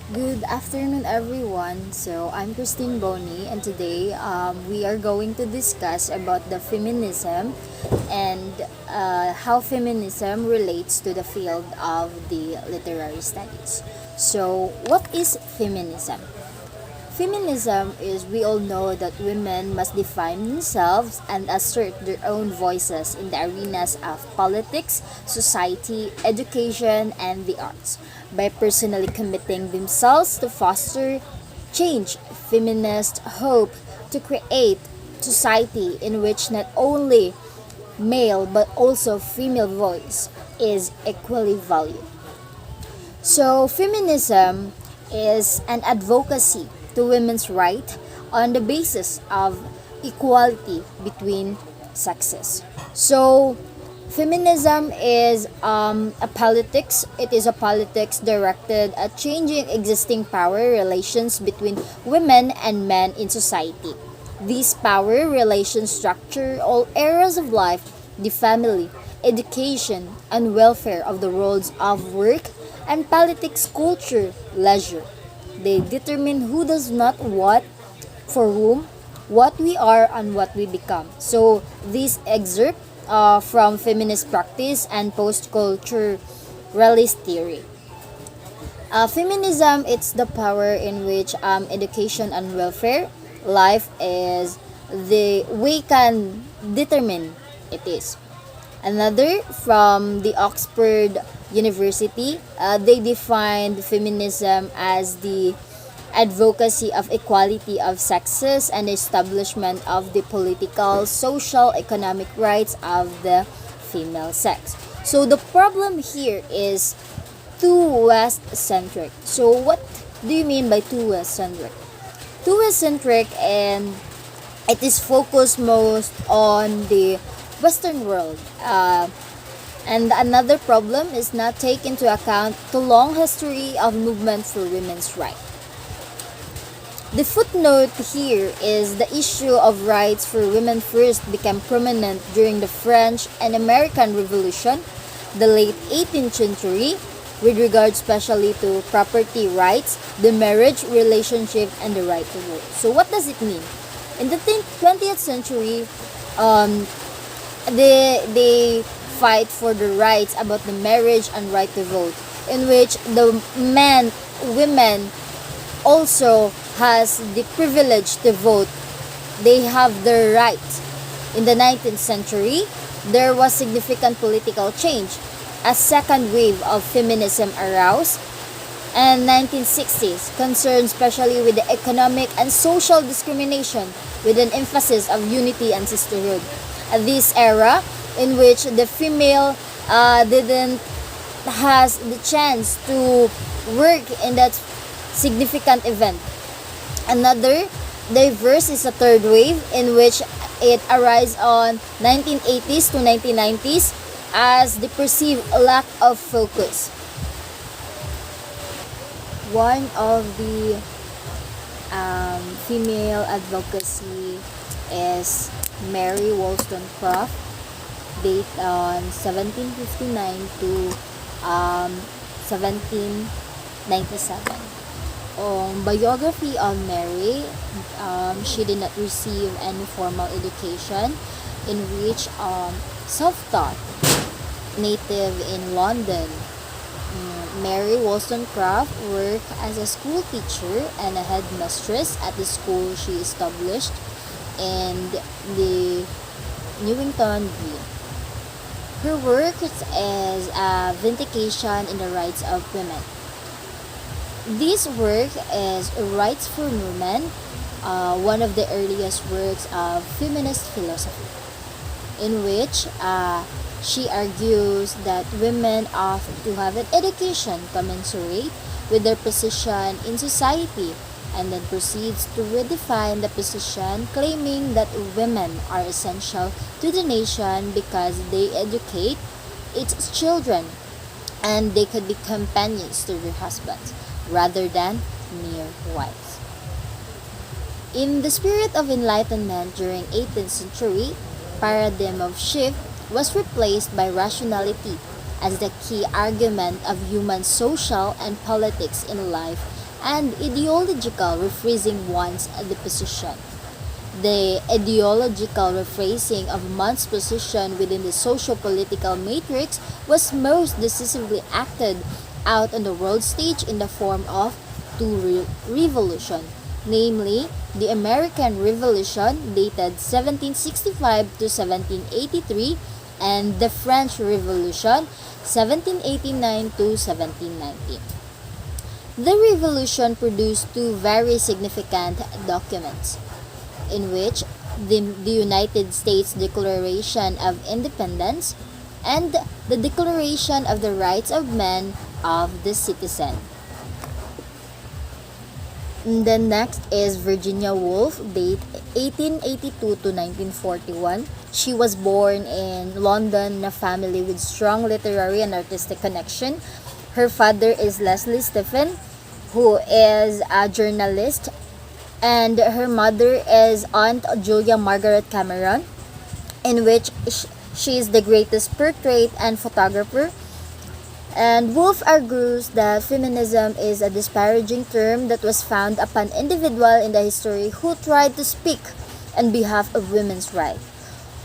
Good afternoon, everyone. So I'm Christine Boney, and today we are going to discuss about the feminism and how feminism relates to the field of the literary studies. So, what is feminism? Feminism is we all know that women must define themselves and assert their own voices in the arenas of politics, society, education, and the arts. By personally committing themselves to foster change, feminists hope to create society in which not only male but also female voice is equally valued. So, feminism is an advocacy to women's right on the basis of equality between sexes. So, feminism is a politics. It is a politics directed at changing existing power relations between women and men in society. These power relations structure all areas of life, the family, education, and welfare of the worlds of work and politics, culture, leisure. They determine who does not what, for whom, what we are, and what we become. So, these excerpt from feminist practice and post-culture realist theory. Feminism, it's the power in which education and welfare life is the we can determine it is. Another from the Oxford University, they defined feminism as the advocacy of equality of sexes and establishment of the political, social, economic rights of the female sex. So the problem here is too West centric. So what do you mean by too West centric? Too West centric, and it is focused most on the Western world. And another problem is not take into account the long history of movement for women's rights. The footnote here is the issue of rights for women first became prominent during the French and American Revolution, the late 18th century, with regard especially to property rights, the marriage relationship, and the right to vote. So what does it mean? In the 20th century, um, they fight for the rights about the marriage and right to vote, in which the women also has the privilege to vote. They have the right. In the 19th century, there was significant political change. A second wave of feminism arose, and 1960s concerned especially with the economic and social discrimination with an emphasis of unity and sisterhood. This era in which the female didn't has the chance to work in that significant event. Another diverse is a third wave in which it arises on 1980s to 1990s as the perceived lack of focus. One of the female advocacy is Mary Wollstonecraft, date on 1759 to 1797. Biography of Mary, she did not receive any formal education, in which self-taught, native in London. Mary Wollstonecraft worked as a school teacher and a headmistress at the school she established in the Newington Green. Her work is a vindication in the rights of women. This work is Rights for Women, one of the earliest works of feminist philosophy, in which she argues that women ought to have an education commensurate with their position in society, and then proceeds to redefine the position, claiming that women are essential to the nation because they educate its children and they could be companions to their husbands rather than mere wives. In the spirit of enlightenment during 18th century, paradigm of shift was replaced by rationality as the key argument of human social and politics in life and ideological rephrasing one's position. The ideological rephrasing of man's position within the socio-political matrix was most decisively acted out on the world stage in the form of two revolutions, namely the American Revolution dated 1765 to 1783 and the French Revolution 1789 to 1719. The revolution produced two very significant documents in which the United States Declaration of Independence and the Declaration of the Rights of Man of the Citizen. The next is Virginia Woolf, date 1882 to 1941. She was born in London in a family with strong literary and artistic connection. Her father is Leslie Stephen, who is a journalist, and her mother is Aunt Julia Margaret Cameron, in which she is the greatest portrait and photographer. And Woolf argues that feminism is a disparaging term that was found upon individuals in the history who tried to speak on behalf of women's rights.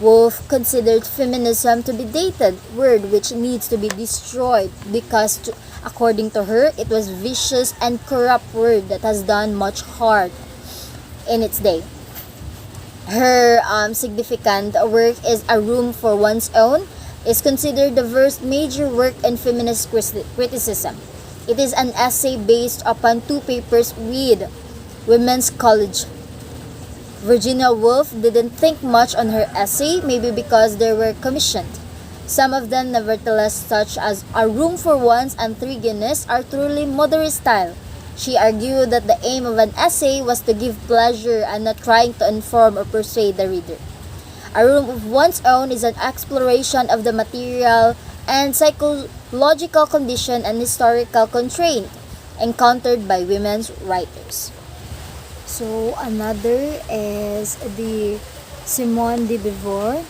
Woolf considered feminism to be dated word which needs to be destroyed because, according to her, it was vicious and corrupt word that has done much harm in its day. Her significant work is A Room for One's Own, is considered the first major work in feminist criticism. It is an essay based upon two papers with Women's College. Virginia Woolf didn't think much on her essay, maybe because they were commissioned. Some of them, nevertheless, such as A Room for Once and Three Guineas, are truly moderate style. She argued that the aim of an essay was to give pleasure and not trying to inform or persuade the reader. A Room of One's Own is an exploration of the material and psychological condition and historical constraint encountered by women's writers. So another is the Simone de Beauvoir,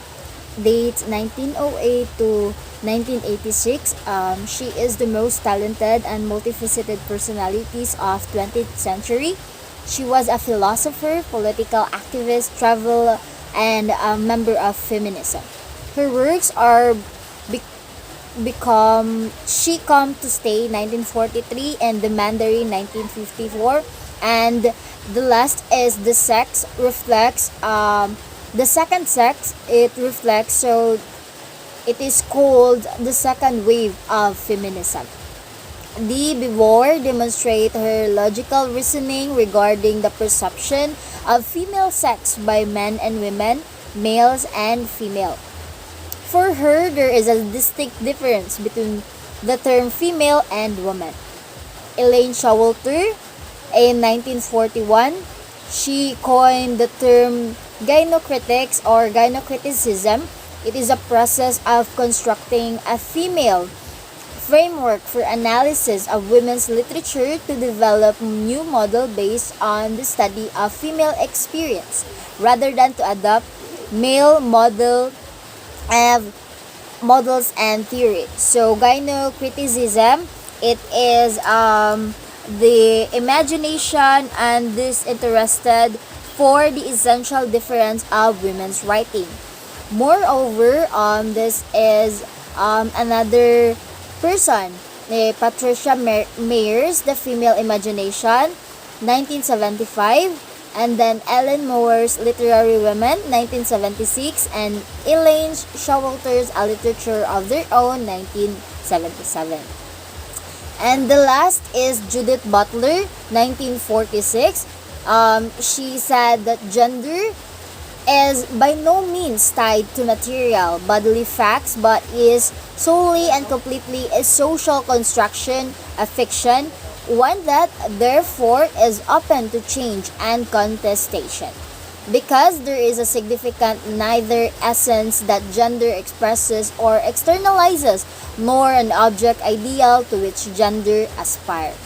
dates 1908 to 1986. She is the most talented and multifaceted personalities of 20th century. She was a philosopher, political activist, travel, and a member of feminism. Her works are become She Come to Stay 1943 and The Mandarin 1954, and the last is The Sex Reflects. The second sex it reflects, so it is called the second wave of feminism. De Beauvoir demonstrates her logical reasoning regarding the perception of female sex by men and women, males and female. For her, there is a distinct difference between the term female and woman. Elaine Showalter, in 1941, she coined the term gynocritics or gynocriticism. It is a process of constructing a female framework for analysis of women's literature to develop new model based on the study of female experience rather than to adopt male models and theories. So gynocriticism, it is the imagination and disinterested for the essential difference of women's writing. Moreover, this is another person, Patricia Mayer's The Female Imagination, 1975, and then Ellen Moore's Literary Women, 1976, and Elaine Showalter's A Literature of Their Own, 1977. And the last is Judith Butler, 1946. She said that gender is by no means tied to material bodily facts but is solely and completely a social construction, a fiction, one that therefore is open to change and contestation. Because there is a significant neither essence that gender expresses or externalizes, nor an object ideal to which gender aspires.